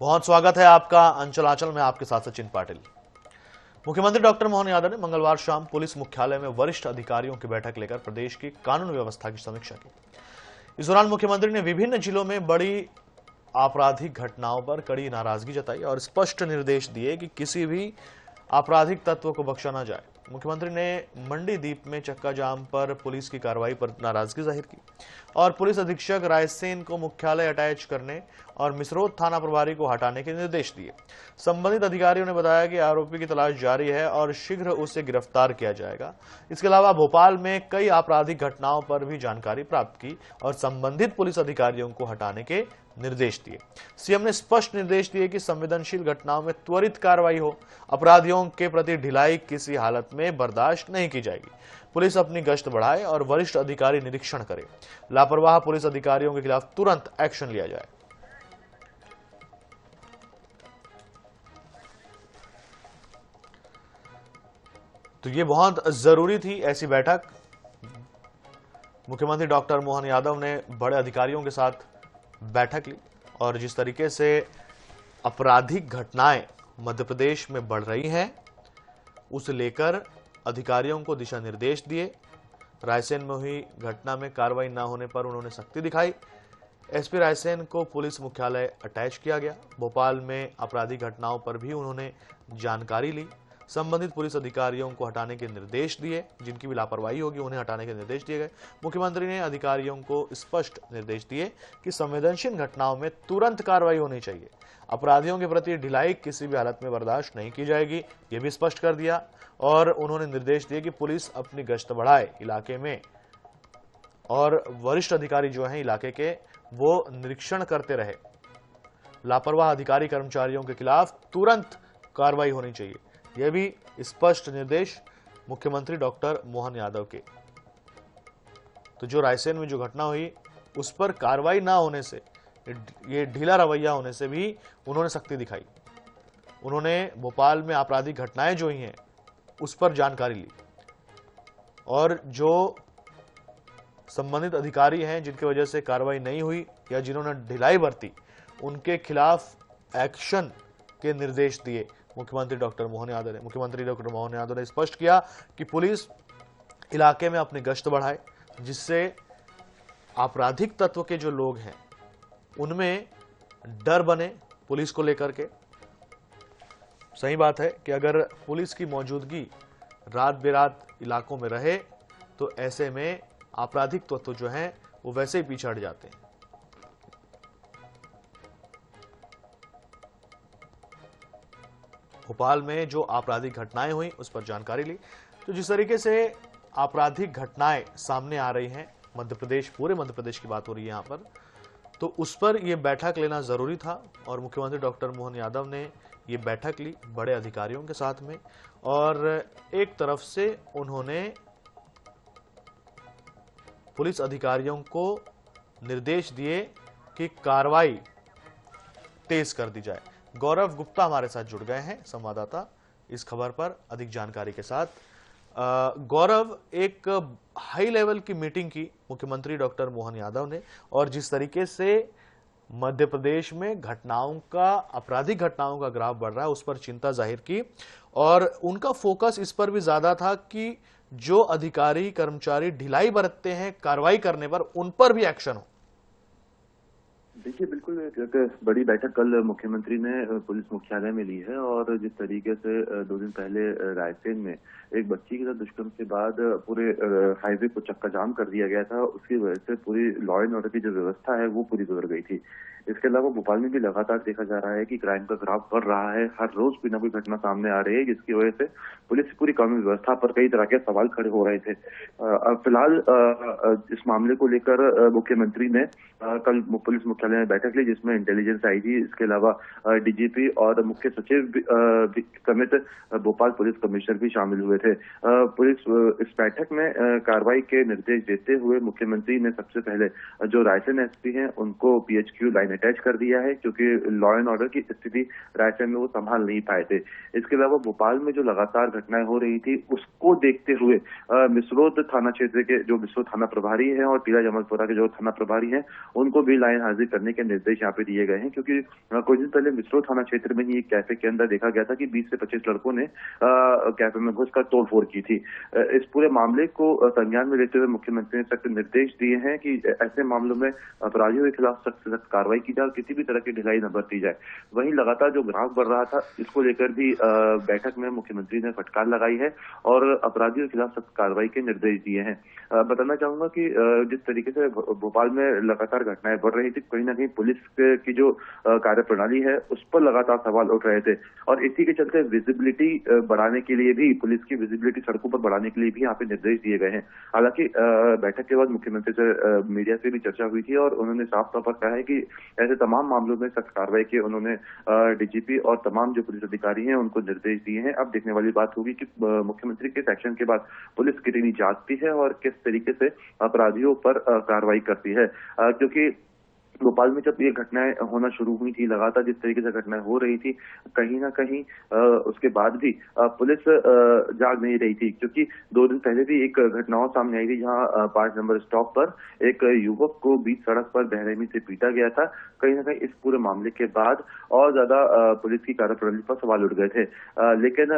बहुत स्वागत है आपका अंचलाचल में। आपके साथ सचिन पाटिल। मुख्यमंत्री डॉक्टर मोहन यादव ने मंगलवार शाम पुलिस मुख्यालय में वरिष्ठ अधिकारियों की बैठक लेकर प्रदेश की कानून व्यवस्था की समीक्षा की। इस दौरान मुख्यमंत्री ने विभिन्न जिलों में बड़ी आपराधिक घटनाओं पर कड़ी नाराजगी जताई और स्पष्ट निर्देश दिए कि किसी भी आपराधिक तत्व को बख्शा न जाए। मुख्यमंत्री ने मंडीदीप में चक्का जाम पर पुलिस की कार्रवाई पर नाराजगी जाहिर की और पुलिस अधीक्षक रायसेन को मुख्यालय अटैच करने और मिसरोद थाना प्रभारी को हटाने के निर्देश दिए। संबंधित अधिकारियों ने बताया कि आरोपी की तलाश जारी है और शीघ्र उसे गिरफ्तार किया जाएगा। इसके अलावा भोपाल में कई आपराधिक घटनाओं पर भी जानकारी प्राप्त की और संबंधित पुलिस अधिकारियों को हटाने के निर्देश दिए। सीएम ने स्पष्ट निर्देश दिए कि संवेदनशील घटनाओं में त्वरित कार्रवाई हो। अपराधियों के प्रति ढिलाई किसी हालत में बर्दाश्त नहीं की जाएगी। पुलिस अपनी गश्त बढ़ाए और वरिष्ठ अधिकारी निरीक्षण करे। लापरवाह पुलिस अधिकारियों के खिलाफ तुरंत एक्शन लिया जाए। तो ये बहुत जरूरी थी ऐसी बैठक। मुख्यमंत्री डॉक्टर मोहन यादव ने बड़े अधिकारियों के साथ बैठक ली और जिस तरीके से आपराधिक घटनाएं मध्य प्रदेश में बढ़ रही हैं उसे लेकर अधिकारियों को दिशा निर्देश दिए। रायसेन में हुई घटना में कार्रवाई न होने पर उन्होंने सख्ती दिखाई। एसपी रायसेन को पुलिस मुख्यालय अटैच किया गया। भोपाल में आपराधिक घटनाओं पर भी उन्होंने जानकारी ली। संबंधित पुलिस अधिकारियों को हटाने के निर्देश दिए। जिनकी भी लापरवाही होगी उन्हें हटाने के निर्देश दिए गए। मुख्यमंत्री ने अधिकारियों को स्पष्ट निर्देश दिए कि संवेदनशील घटनाओं में तुरंत कार्रवाई होनी चाहिए। अपराधियों के प्रति ढिलाई किसी भी हालत में बर्दाश्त नहीं की जाएगी, ये भी स्पष्ट कर दिया। और उन्होंने निर्देश दिए कि पुलिस अपनी गश्त बढ़ाए इलाके में और वरिष्ठ अधिकारी जो हैं इलाके के वो निरीक्षण करते रहे। लापरवाह अधिकारी कर्मचारियों के खिलाफ तुरंत कार्रवाई होनी चाहिए, यह भी स्पष्ट निर्देश मुख्यमंत्री डॉक्टर मोहन यादव के। तो जो रायसेन में जो घटना हुई उस पर कार्रवाई ना होने से, ये ढीला रवैया होने से भी उन्होंने सख्ती दिखाई। उन्होंने भोपाल में आपराधिक घटनाएं जो हुई हैं उस पर जानकारी ली और जो संबंधित अधिकारी हैं जिनकी वजह से कार्रवाई नहीं हुई या जिन्होंने ढिलाई बरती उनके खिलाफ एक्शन के निर्देश दिए मुख्यमंत्री डॉक्टर मोहन यादव ने। मुख्यमंत्री डॉक्टर मोहन यादव ने स्पष्ट किया कि पुलिस इलाके में अपनी गश्त बढ़ाए जिससे आपराधिक तत्व के जो लोग हैं उनमें डर बने पुलिस को लेकर के। सही बात है कि अगर पुलिस की मौजूदगी रात बेरात इलाकों में रहे तो ऐसे में आपराधिक तत्व जो हैं वो वैसे ही पीछे हट जाते हैं। भोपाल में जो आपराधिक घटनाएं हुई उस पर जानकारी ली। तो जिस तरीके से आपराधिक घटनाएं सामने आ रही हैं मध्य प्रदेश, पूरे मध्य प्रदेश की बात हो रही है यहाँ पर, तो उस पर यह बैठक लेना जरूरी था और मुख्यमंत्री डॉक्टर मोहन यादव ने ये बैठक ली बड़े अधिकारियों के साथ में। और एक तरफ से उन्होंने पुलिस अधिकारियों को निर्देश दिए कि कार्रवाई तेज कर दी जाए। गौरव गुप्ता हमारे साथ जुड़ गए हैं, संवाददाता, इस खबर पर अधिक जानकारी के साथ। गौरव, एक हाई लेवल की मीटिंग की मुख्यमंत्री डॉक्टर मोहन यादव ने और जिस तरीके से मध्य प्रदेश में घटनाओं का, आपराधिक घटनाओं का ग्राफ बढ़ रहा है उस पर चिंता जाहिर की और उनका फोकस इस पर भी ज्यादा था कि जो अधिकारी कर्मचारी ढिलाई बरतते हैं कार्रवाई करने पर उन पर भी एक्शन हो। देखिए, बिल्कुल एक बड़ी बैठक कल मुख्यमंत्री ने पुलिस मुख्यालय में ली है और जिस तरीके से 2 दिन पहले रायसेन में एक बच्ची के साथ दुष्कर्म के बाद पूरे हाईवे को चक्का जाम कर दिया गया था, उसकी वजह से पूरी लॉ एंड ऑर्डर की जो व्यवस्था है वो पूरी बिगड़ गई थी। इसके अलावा भोपाल में भी लगातार देखा जा रहा है कि क्राइम का ग्राफ बढ़ रहा है। हर रोज कोई ना कोई घटना सामने आ रही है जिसकी वजह से पुलिस की पूरी कानून व्यवस्था पर कई तरह के सवाल खड़े हो रहे थे। फिलहाल इस मामले को लेकर मुख्यमंत्री ने कल पुलिस मुख्यालय में बैठक ली जिसमें इंटेलिजेंस आईजी, इसके अलावा डीजीपी और मुख्य सचिव समेत भोपाल पुलिस कमिश्नर भी शामिल हुए थे। पुलिस इस बैठक में कार्रवाई के निर्देश देते हुए मुख्यमंत्री ने सबसे पहले जो रायसेन एसपी हैं उनको पीएचक्यू लाइन अटैच कर दिया है क्योंकि लॉ एंड ऑर्डर की स्थिति रायसेन में वो संभाल नहीं पाए थे। इसके अलावा भोपाल में जो लगातार घटनाएं हो रही थी उसको देखते हुए मिसरोद थाना क्षेत्र के जो मिसरोद थाना प्रभारी हैं और पीला जमलपुरा के जो थाना प्रभारी हैं उनको भी लाइन हाजिर करने के निर्देश यहाँ पे दिए गए हैं, क्योंकि कुछ दिन पहले मिसरो थाना क्षेत्र में ही एक कैफे के अंदर देखा गया था कि 20 से 25 लड़कों ने कैफे में घुसकर तोड़फोड़ की थी। इस पूरे मामले को संज्ञान में लेते हुए मुख्यमंत्री ने सख्त निर्देश दिए हैं कि ऐसे मामलों में अपराधियों के खिलाफ सख्त से सख्त कार्रवाई की जाए और किसी भी तरह की ढिलाई न बरती जाए। वहीं लगातार जो ग्राफ बढ़ रहा था, इसको लेकर भी बैठक में मुख्यमंत्री ने फटकार लगाई है और अपराधियों के खिलाफ सख्त कार्रवाई के निर्देश दिए हैं। बताना चाहूंगा कि जिस तरीके से भोपाल में लगातार घटनाएं बढ़ रही थी, कहीं ना कहीं पुलिस की जो कार्यप्रणाली है उस पर लगातार सवाल उठ रहे थे और इसी के चलते विजिबिलिटी बढ़ाने के लिए भी, पुलिस की विजिबिलिटी सड़कों पर बढ़ाने के लिए भी यहाँ पे निर्देश दिए गए हैं। हालांकि बैठक के बाद मुख्यमंत्री से मीडिया से भी चर्चा हुई थी और उन्होंने साफ तौर पर कहा है कि ऐसे तमाम मामलों में सख्त कार्रवाई के उन्होंने डीजीपी और तमाम जो पुलिस अधिकारी हैं उनको निर्देश दिए हैं। अब देखने वाली बात होगी कि मुख्यमंत्री के एक्शन के बाद पुलिस कितनी जागती है और किस तरीके से अपराधियों पर कार्रवाई करती है, क्योंकि भोपाल में जब ये घटनाएं होना शुरू हुई थी, लगातार जिस तरीके से घटनाएं हो रही थी, कहीं ना कहीं उसके बाद भी पुलिस जाग नहीं रही थी, क्योंकि 2 दिन पहले भी एक घटनाओं सामने आई थी जहां 5 नंबर स्टॉप पर एक युवक को बीच सड़क पर बेरहमी से पीटा गया था। कहीं ना कहीं इस पूरे मामले के बाद और ज्यादा पुलिस की कार्यप्रणाली पर सवाल उठ गए थे। लेकिन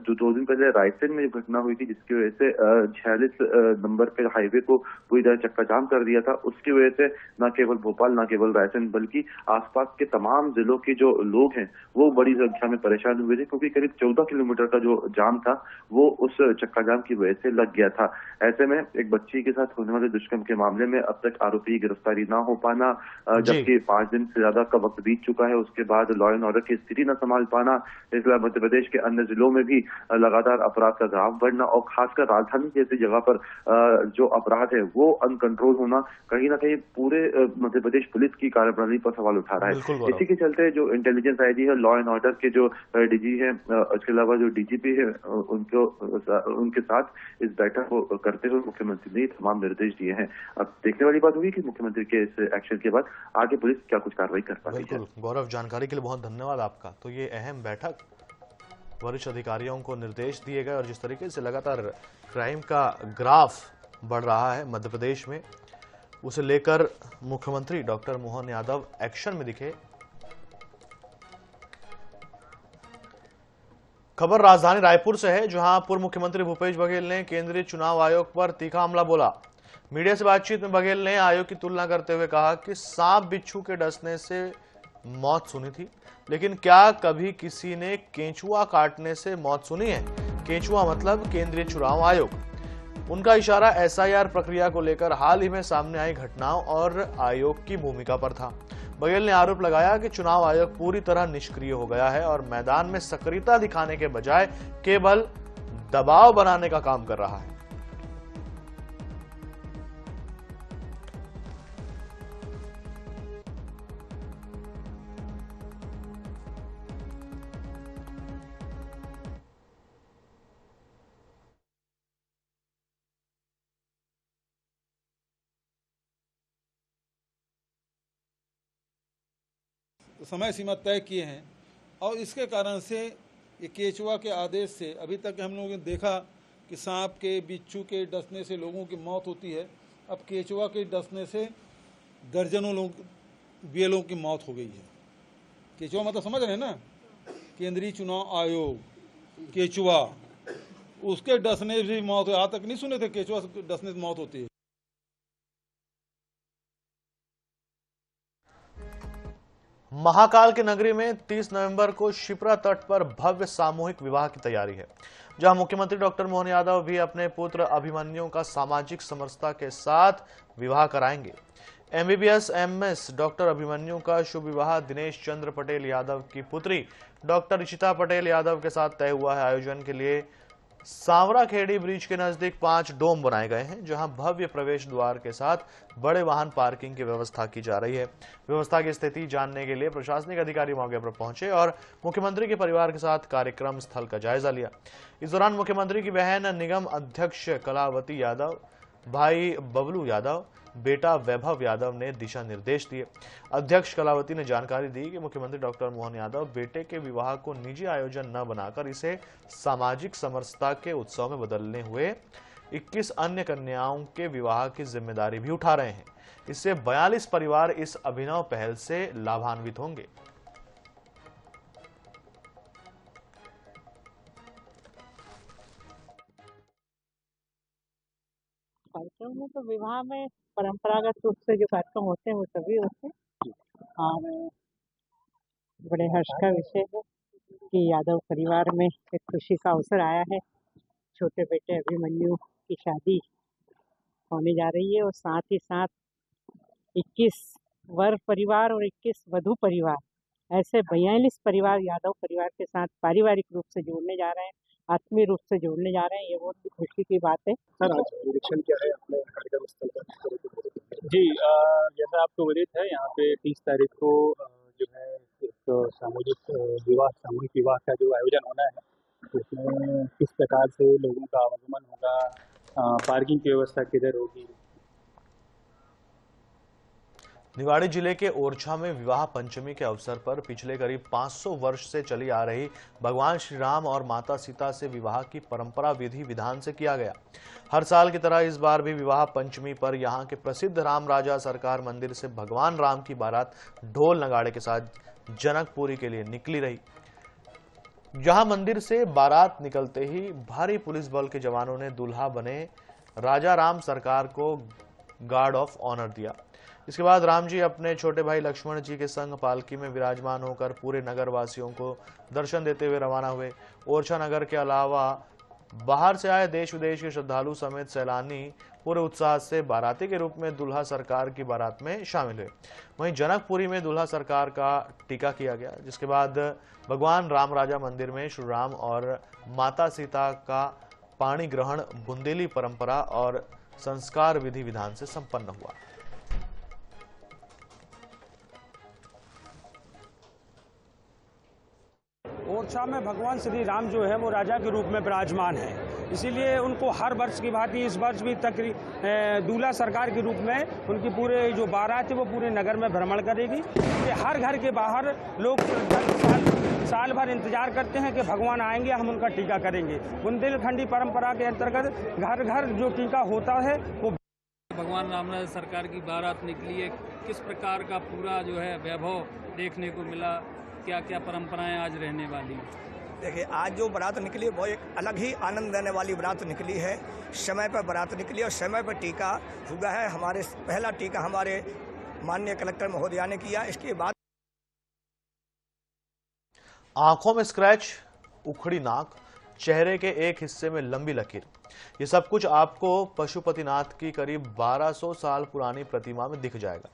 जो 2 दिन पहले रायसेन में जो घटना हुई थी, जिसकी वजह से 46 नंबर के हाईवे को पूरी तरह चक्का जाम कर दिया था, उसकी वजह से न केवल भोपाल, न केवल रायसेन बल्कि आसपास के तमाम जिलों के जो लोग हैं वो बड़ी संख्या में परेशान हुए थे, क्योंकि करीब 14 किलोमीटर का जो जाम था वो उस चक्का जाम की वजह से लग गया था। ऐसे में एक बच्ची के साथ होने वाले दुष्कर्म के मामले में अब तक आरोपी की गिरफ्तारी ना हो पाना, जबकि 5 दिन से ज्यादा का वक्त बीत चुका है, उसके बाद लॉ एंड ऑर्डर की स्थिति न संभाल पाना, इसके बाद मध्य प्रदेश के अन्य जिलों में भी लगातार अपराध का ग्राफ बढ़ना और खासकर राजधानी जैसी जगह पर जो अपराध है वो अनकंट्रोल होना, कहीं ना कहीं पूरे मध्य प्रदेश पुलिस की कार्यप्रणाली पर सवाल उठा रहा है। इसी के चलते जो इंटेलिजेंस आईजी है, लॉ एंड ऑर्डर के जो डीजी है, इसके अलावा जो डीजीपी है, उनके साथ इस बैठक को करते हुए मुख्यमंत्री ने तमाम निर्देश दिए हैं। अब देखने वाली बात होगी कि मुख्यमंत्री के इस एक्शन के बाद आगे पुलिस क्या कुछ कार्रवाई कर पाती है। बिल्कुल गौरव, जानकारी के लिए बहुत धन्यवाद आपका। तो ये अहम बैठक, वरिष्ठ अधिकारियों को निर्देश दिए गए और जिस तरीके से लगातार क्राइम का ग्राफ बढ़ रहा है मध्य प्रदेश में, उसे लेकर मुख्यमंत्री डॉक्टर मोहन यादव एक्शन में दिखे। खबर राजधानी रायपुर से है, जहां पूर्व मुख्यमंत्री भूपेश बघेल ने केंद्रीय चुनाव आयोग पर तीखा हमला बोला। मीडिया से बातचीत में बघेल ने आयोग की तुलना करते हुए कहा कि सांप बिच्छू के डसने से मौत सुनी थी, लेकिन क्या कभी किसी ने केंचुआ काटने से मौत सुनी है? केंचुआ मतलब केंद्रीय चुनाव आयोग। उनका इशारा एसआईआर प्रक्रिया को लेकर हाल ही में सामने आई घटनाओं और आयोग की भूमिका पर था। बघेल ने आरोप लगाया कि चुनाव आयोग पूरी तरह निष्क्रिय हो गया है और मैदान में सक्रियता दिखाने के बजाय केवल दबाव बनाने का काम कर रहा है। समय सीमा तय किए हैं और इसके कारण से ये केचुआ के आदेश से अभी तक हम लोगों ने देखा कि सांप के, बिच्छू के डसने से लोगों की मौत होती है। अब केचुआ के डसने से दर्जनों लोग, बीएलओ की मौत हो गई है। केचुआ मतलब समझ रहे हैं ना, केंद्रीय चुनाव आयोग, केचुआ, उसके डसने से भी मौत, आज तक नहीं सुने थे केचुआ डसने से मौत होती है। महाकाल की नगरी में 30 नवंबर को शिप्रा तट पर भव्य सामूहिक विवाह की तैयारी है, जहां मुख्यमंत्री डॉक्टर मोहन यादव भी अपने पुत्र अभिमन्यु का सामाजिक समरसता के साथ विवाह कराएंगे। एमबीबीएस एमएस डॉक्टर अभिमन्यु का शुभ विवाह दिनेश चंद्र पटेल यादव की पुत्री डॉक्टर इशिता पटेल यादव के साथ तय हुआ है। आयोजन के लिए सांवरा खेड़ी ब्रिज के नजदीक 5 डोम बनाए गए हैं, जहां भव्य प्रवेश द्वार के साथ बड़े वाहन पार्किंग की व्यवस्था की जा रही है। व्यवस्था की स्थिति जानने के लिए प्रशासनिक अधिकारी मौके पर पहुंचे और मुख्यमंत्री के परिवार के साथ कार्यक्रम स्थल का जायजा लिया। इस दौरान मुख्यमंत्री की बहन निगम अध्यक्ष कलावती यादव, भाई बबलू यादव, बेटा वैभव यादव ने दिशा निर्देश दिए। अध्यक्ष कलावती ने जानकारी दी कि मुख्यमंत्री डॉक्टर मोहन यादव बेटे के विवाह को निजी आयोजन न बनाकर इसे सामाजिक समरसता के उत्सव में बदलने हुए 21 अन्य कन्याओं के विवाह की जिम्मेदारी भी उठा रहे हैं। इससे 42 परिवार इस अभिनव पहल से लाभान्वित होंगे। कार्यक्रम में तो विवाह में परंपरागत रूप से जो कार्यक्रम होते हैं वो सभी होते हैं और बड़े हर्ष का विषय है कि यादव परिवार में एक खुशी का अवसर आया है। छोटे बेटे अभिमन्यु की शादी होने जा रही है और साथ ही साथ 21 वर परिवार और 21 वधू परिवार, ऐसे 42 परिवार यादव परिवार के साथ पारिवारिक रूप से जोड़ने जा रहे हैं, आत्मीय रूप से जोड़ने जा रहे हैं। ये बहुत खुशी की बात है। सर, आज निरीक्षण क्या है अपने कार्यक्रम स्थल का? जी, जैसा आपको विदित है, यहाँ पे 30 तारीख को जो है एक सामूहिक विवाह का जो आयोजन होना है, उसमें किस प्रकार से लोगों का आवागमन होगा, पार्किंग की व्यवस्था किधर होगी। निवाड़ी जिले के ओरछा में विवाह पंचमी के अवसर पर पिछले करीब 500 वर्ष से चली आ रही भगवान श्री राम और माता सीता से विवाह की परंपरा विधि विधान से किया गया। हर साल की तरह इस बार भी विवाह पंचमी पर यहां के प्रसिद्ध राम राजा सरकार मंदिर से भगवान राम की बारात ढोल नगाड़े के साथ जनकपुरी के लिए निकली रही। जहां मंदिर से बारात निकलते ही भारी पुलिस बल के जवानों ने दूल्हा बने राजा राम सरकार को गार्ड ऑफ ऑनर दिया। इसके बाद राम जी अपने छोटे भाई लक्ष्मण जी के संग पालकी में विराजमान होकर पूरे नगर वासियों को दर्शन देते हुए रवाना हुए। ओरछा नगर के अलावा बाहर से आए देश विदेश के श्रद्धालु समेत सैलानी पूरे उत्साह से बाराती के रूप में दूल्हा सरकार की बारात में शामिल हुए। वहीं जनकपुरी में दूल्हा सरकार का टीका किया गया, जिसके बाद भगवान राम राजा मंदिर में श्री राम और माता सीता का पाणी ग्रहण बुंदेली परंपरा और संस्कार विधि विधान से संपन्न हुआ। ओरछा में भगवान श्री राम जो है वो राजा के रूप में विराजमान है, इसीलिए उनको हर वर्ष की भांति इस वर्ष भी दूल्हा सरकार के रूप में उनकी पूरे जो बारात है वो पूरे नगर में भ्रमण करेगी। हर घर के बाहर लोग साल भर इंतजार करते हैं कि भगवान आएंगे, हम उनका टीका करेंगे। बुंदेलखंडी परंपरा के अंतर्गत घर घर जो टीका होता है वो भगवान राम राजा सरकार की बारात निकली है। किस प्रकार का पूरा जो है वैभव देखने को मिला, क्या क्या परंपराएं आज रहने वाली हैं। देखिए, आज जो बारात निकली वो एक अलग ही आनंद देने वाली बारात निकली है। समय पर बारात निकली और समय पर टीका हुआ है। हमारे पहला टीका हमारे माननीय कलेक्टर महोदया ने किया। इसके बाद आंखों में स्क्रैच, उखड़ी नाक, चेहरे के एक हिस्से में लंबी लकीर, ये सब कुछ आपको पशुपतिनाथ की करीब 1200 साल पुरानी प्रतिमा में दिख जाएगा।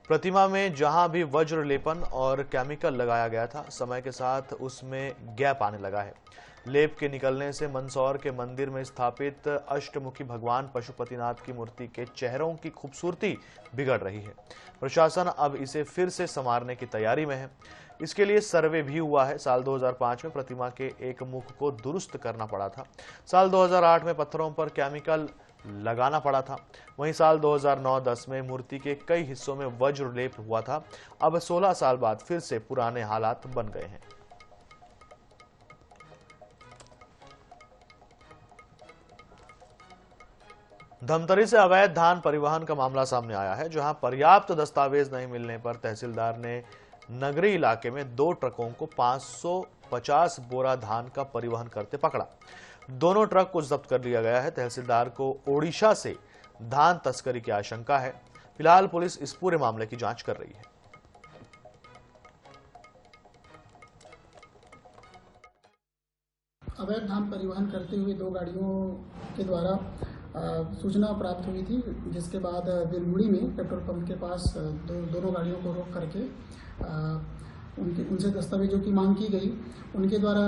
प्रतिमा में जहां भी वज्र लेपन और केमिकल लगाया गया था, समय के साथ उसमें गैप आने लगा है। लेप के निकलने से मंदसौर के मंदिर में स्थापित अष्टमुखी भगवान पशुपतिनाथ की मूर्ति के चेहरों की खूबसूरती बिगड़ रही है। प्रशासन अब इसे फिर से संवारने की तैयारी में है। इसके लिए सर्वे भी हुआ है। साल 2005 में प्रतिमा के एक मुख को दुरुस्त करना पड़ा था। साल 2008 में पत्थरों पर केमिकल लगाना पड़ा था। वहीं साल 2009-10 में मूर्ति के कई हिस्सों में वज्र लेप हुआ था। अब 16 साल बाद फिर से पुराने हालात बन गए हैं। धमतरी से अवैध धान परिवहन का मामला सामने आया है, जहां पर्याप्त दस्तावेज नहीं मिलने पर तहसीलदार ने नगरी इलाके में 2 ट्रकों को 550 बोरा धान का परिवहन करते पकड़ा। दोनों ट्रक को जब्त कर लिया गया है। तहसीलदार को ओडिशा से धान तस्करी की आशंका है। फिलहाल पुलिस इस पूरे मामले की जांच कर रही है। अवैध धान परिवहन करते हुए 2 गाड़ियों के द्वारा सूचना प्राप्त हुई थी, जिसके बाद बिरमुड़ी में पेट्रोल पंप के पास दोनों गाड़ियों को रोक करके उनसे दस्तावेजों की मांग की गई। उनके द्वारा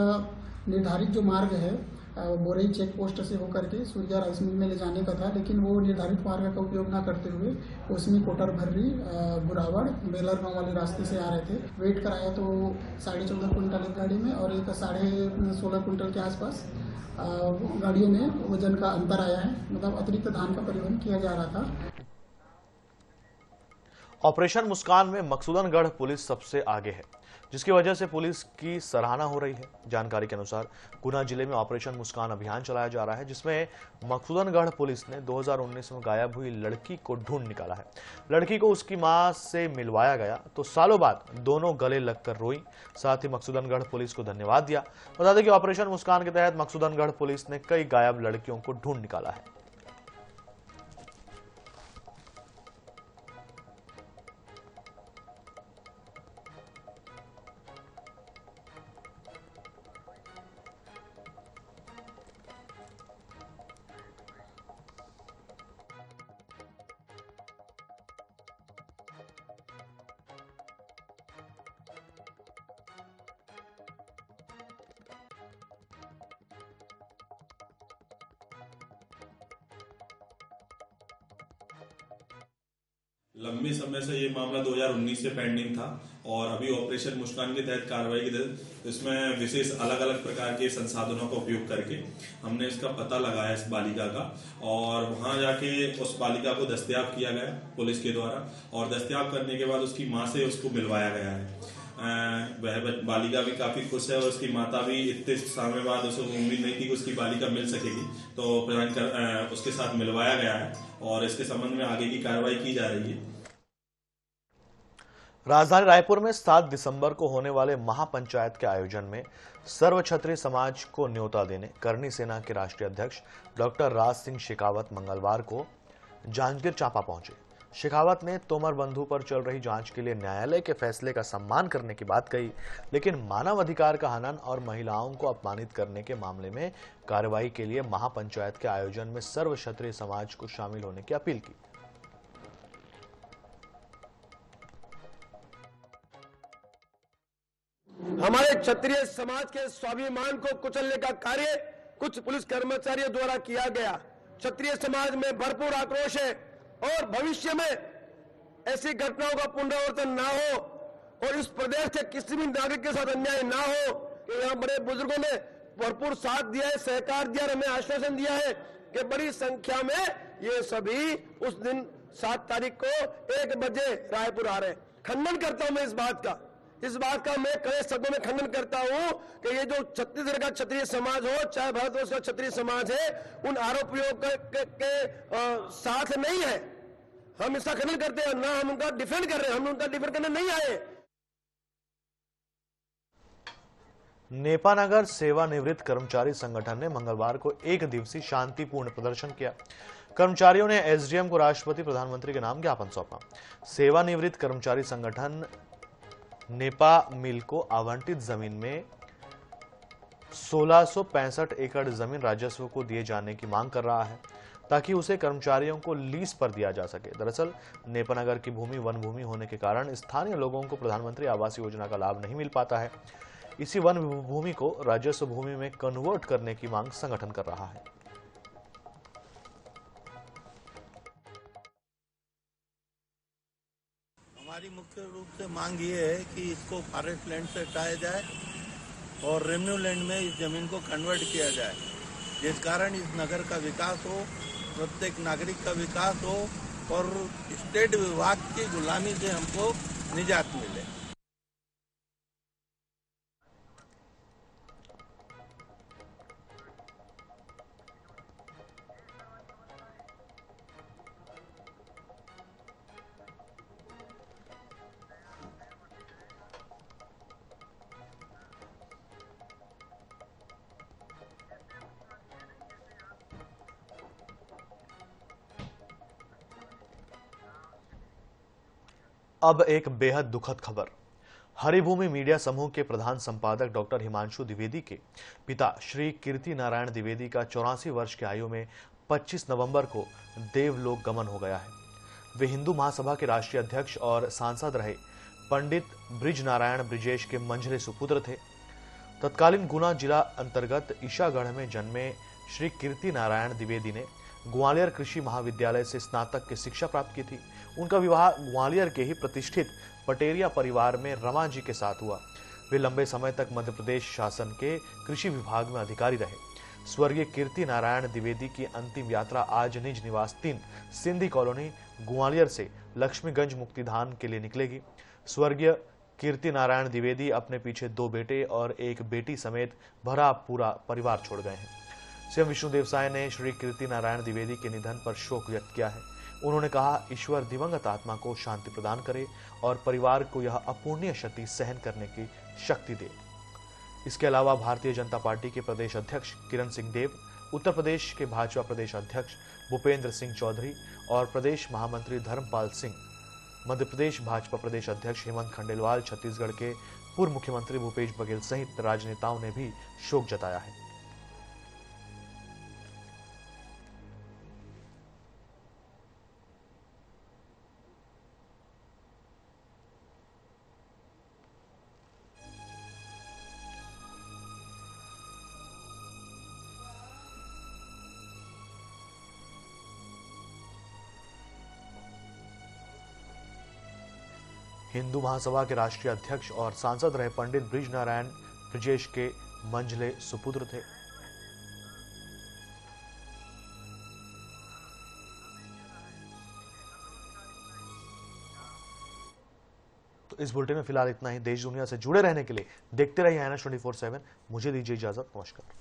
निर्धारित जो मार्ग है बोरई चेक पोस्ट से होकर के सूर्या राइस मिल में ले जाने का था, लेकिन वो निर्धारित मार्ग का उपयोग न करते हुए उसमें कोटर भर्री, बुरावड़, बेलर गांव वाले रास्ते से आ रहे थे। वेट कराया तो 14.5 कुंटल एक गाड़ी में और एक 16.5 कुंटल के आसपास गाड़ियों में वजन का अंतर आया है। मतलब अतिरिक्त धान का परिवहन किया जा रहा था। ऑपरेशन मुस्कान में मकसूदनगढ़ पुलिस सबसे आगे है। जिसकी वजह से पुलिस की सराहना हो रही है। जानकारी के अनुसार गुना जिले में ऑपरेशन मुस्कान अभियान चलाया जा रहा है, जिसमें मकसूदनगढ़ पुलिस ने 2019 में गायब हुई लड़की को ढूंढ निकाला है। लड़की को उसकी मां से मिलवाया गया तो सालों बाद दोनों गले लगकर रोई। साथ ही मकसूदनगढ़ पुलिस को धन्यवाद दिया। बता दें कि ऑपरेशन मुस्कान के तहत मकसूदनगढ़ पुलिस ने कई गायब लड़कियों को ढूंढ निकाला है। लंबे समय से ये मामला 2019 से पेंडिंग था और अभी ऑपरेशन मुस्कान के तहत कार्रवाई के तहत इसमें विशेष अलग अलग प्रकार के संसाधनों का उपयोग करके हमने इसका पता लगाया इस बालिका का और वहां जाके उस बालिका को दस्तयाब किया गया पुलिस के द्वारा और दस्तयाब करने के बाद उसकी मां से उसको मिलवाया गया है। वह बालिका भी काफी खुश है और उसकी माता भी इतने समय बाद उसे उम्मीद नहीं थी कि उसकी बालिका मिल सकेगी, तो प्रदान कर उसके साथ मिलवाया गया है और इसके संबंध में आगे की कार्रवाई की जा रही है। राजधानी रायपुर में 7 दिसंबर को होने वाले महापंचायत के आयोजन में सर्व क्षत्रिय समाज को न्योता देने करनी सेना के राष्ट्रीय अध्यक्ष डॉक्टर राज सिंह शेखावत मंगलवार को जांजगीर चांपा पहुंचे। शेखावत ने तोमर बंधु पर चल रही जांच के लिए न्यायालय के फैसले का सम्मान करने की बात कही, लेकिन मानव अधिकार का हनन और महिलाओं को अपमानित करने के मामले में कार्रवाई के लिए महापंचायत के आयोजन में सर्व क्षत्रिय समाज को शामिल होने की अपील की। हमारे क्षत्रिय समाज के स्वाभिमान को कुचलने का कार्य कुछ पुलिस कर्मचारियों द्वारा किया गया। क्षत्रिय समाज में भरपूर आक्रोश है और भविष्य में ऐसी घटनाओं का पुनरावर्तन ना हो और इस प्रदेश के किसी भी नागरिक के साथ अन्याय ना हो। कि यहाँ बड़े बुजुर्गों ने भरपूर साथ दिया है, सहकार दिया और हमें आश्वासन दिया है कि बड़ी संख्या में ये सभी उस दिन 7 तारीख को 1 बजे रायपुर आ रहे हैं। खंडन करता हूं मैं इस बात का मैं कड़े शब्दों में खंडन करता हूं कि ये जो छत्तीसगढ़ का क्षत्रिय समाज हो चाहे भारतवर्ष का क्षत्रिय समाज है उन आरोपियों के साथ नहीं है। हम इसका खंडन करते हैं, ना हम उनका डिफेंड कर रहे हैं, हम उनका डिफेंड करने नहीं आए। नेपानगर सेवानिवृत्त कर्मचारी संगठन ने मंगलवार को 1 दिवसीय शांतिपूर्ण प्रदर्शन किया। कर्मचारियों ने एसडीएम को राष्ट्रपति प्रधानमंत्री के नाम ज्ञापन सौंपा। सेवानिवृत्त कर्मचारी संगठन नेपा मिल को आवंटित जमीन में 1665 एकड़ जमीन राजस्व को दिए जाने की मांग कर रहा है ताकि उसे कर्मचारियों को लीज पर दिया जा सके। दरअसल नेपानगर की भूमि वन भूमि होने के कारण स्थानीय लोगों को प्रधानमंत्री आवास योजना का लाभ नहीं मिल पाता है। इसी वन भूमि को राजस्व भूमि में कन्वर्ट करने की मांग संगठन कर रहा है। हमारी मुख्य रूप से मांग ये है कि इसको फॉरेस्ट लैंड से हटाया जाए और रेवेन्यू लैंड में इस जमीन को कन्वर्ट किया जाए, जिस कारण इस नगर का विकास हो, प्रत्येक नागरिक का विकास हो और स्टेट विभाग की गुलामी से हमको निजात मिले। अब एक बेहद दुखद खबर। हरिभूमि मीडिया समूह के प्रधान संपादक डॉक्टर हिमांशु द्विवेदी के पिता श्री कीर्ति नारायण द्विवेदी का 84 वर्ष की आयु में 25 नवंबर को देवलोक गमन हो गया है। वे हिंदू महासभा के राष्ट्रीय अध्यक्ष और सांसद रहे पंडित ब्रिज नारायण ब्रिजेश के मंझले सुपुत्र थे। तत्कालीन गुना जिला अंतर्गत ईशागढ़ में जन्मे श्री कीर्ति नारायण द्विवेदी ने ग्वालियर कृषि महाविद्यालय से स्नातक की शिक्षा प्राप्त की थी। उनका विवाह ग्वालियर के ही प्रतिष्ठित पटेरिया परिवार में रमा जी के साथ हुआ। वे लंबे समय तक मध्य प्रदेश शासन के कृषि विभाग में अधिकारी रहे। स्वर्गीय कीर्ति नारायण द्विवेदी की अंतिम यात्रा आज निज निवास 3 सिंधी कॉलोनी ग्वालियर से लक्ष्मीगंज मुक्तिधाम के लिए निकलेगी। स्वर्गीय कीर्ति नारायण द्विवेदी अपने पीछे 2 बेटे और 1 बेटी समेत भरा पूरा परिवार छोड़ गए हैं। सीएम विष्णुदेव साय ने श्री कीर्ति नारायण द्विवेदी के निधन पर शोक व्यक्त किया है। उन्होंने कहा, ईश्वर दिवंगत आत्मा को शांति प्रदान करे और परिवार को यह अपूर्णीय क्षति सहन करने की शक्ति दे। इसके अलावा भारतीय जनता पार्टी के प्रदेश अध्यक्ष किरण सिंह देव, उत्तर प्रदेश के भाजपा प्रदेश अध्यक्ष भूपेंद्र सिंह चौधरी और प्रदेश महामंत्री धर्मपाल सिंह, मध्य प्रदेश भाजपा प्रदेश अध्यक्ष हेमंत खंडेलवाल, छत्तीसगढ़ के पूर्व मुख्यमंत्री भूपेश बघेल सहित राजनेताओं ने भी शोक जताया है। हिंदू महासभा के राष्ट्रीय अध्यक्ष और सांसद रहे पंडित बृजनारायण ब्रजेश के मंझले सुपुत्र थे। तो इस बुलेटिन में फिलहाल इतना ही। देश दुनिया से जुड़े रहने के लिए देखते रहिए INS 24/7। मुझे दीजिए इजाजत। नमस्कार।